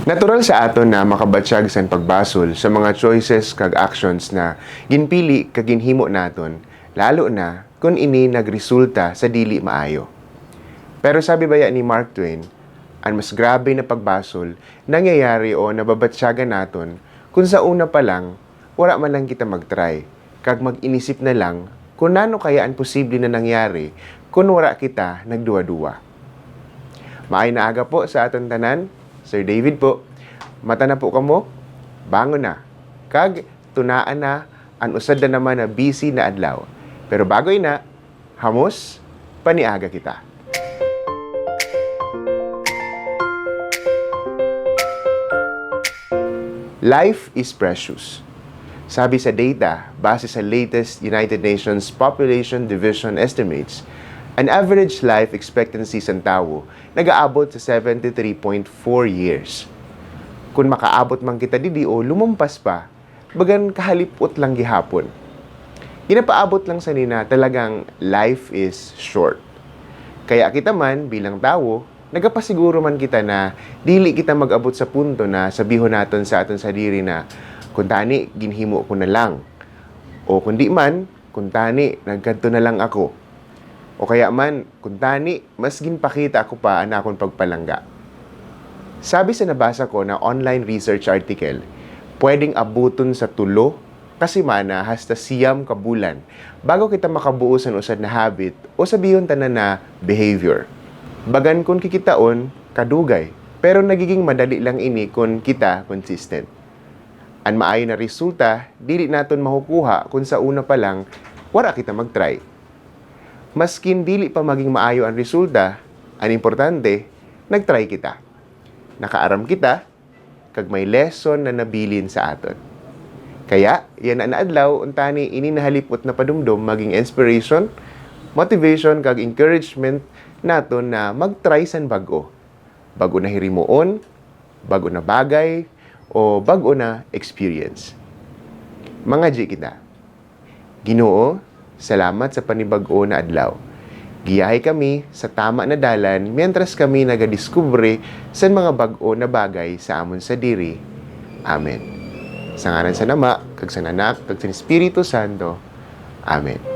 Natural sa aton na makabatsyag sa pagbasol sa mga choices kag actions na ginpili kag ginhimo naton, lalo na kung ini nagresulta sa dili maayo. Pero sabi baya ni Mark Twain, ang mas grabe na pagbasol nangyayari o nababatsyagan naton kung sa una pa lang, wala man lang kita mag-try, kag mag-inisip na lang kung nano kaya ang posible na nangyari kung wala kita nagduwa-duwa. Maay na aga po sa aton tanan, Sir David po. Mata na po kamo, bangon na. Kag tunaan na ang usad na naman na busy na adlaw. Pero bagoy na, hamos, paniaga kita. Life is precious. Sabi sa data, base sa latest United Nations Population Division estimates, an average life expectancy sa tao nag-aabot sa 73.4 years. Kung makaabot man kita didi o lumumpas pa, bagan kahalipot lang gihapon. Ginapaabot lang sa nina talagang life is short. Kaya kita man bilang tao, nagapasiguro man kita na dili kita mag-abot sa punto na sabihon naton sa aton sadiri na kung tani ginhimo ko na lang. O kundi man, kung tani nagkanto na lang ako. O kaya man, kung tani, mas ginpakita ako pa na akong pagpalangga. Sabi sa nabasa ko na online research article, pwedeng abuton sa 3 kasimana hasta 9 kabulan bago kita makabuo sa usad na habit o sabihon tanan na behavior. Bagan kung kikitaon, kadugay, pero nagiging madali lang ini kung kita consistent. Ang maayo na resulta, dili naton makukuha kung sa una pa lang, wala kita mag-try. Maskin dili pa maging maayo ang resulta, ang importante, nag-try kita. Nakaaram kita, kag may lesson na nabilin sa aton. Kaya, yan ang naadlaw, untani ini nahalipot na padumdum maging inspiration, motivation, kag encouragement naton na mag-try san bago. Bago na hirimuon, bago na bagay, o bago na experience. Mga G kita. Ginoo, salamat sa panibag-o na adlaw. Giyahay kami sa tama na dalan mientras kami nagadiskubre sa mga bag-o na bagay sa amon sa diri. Amen. Sa ngaran sa Nama, kag sa Anak, kag sa Espiritu Santo. Amen.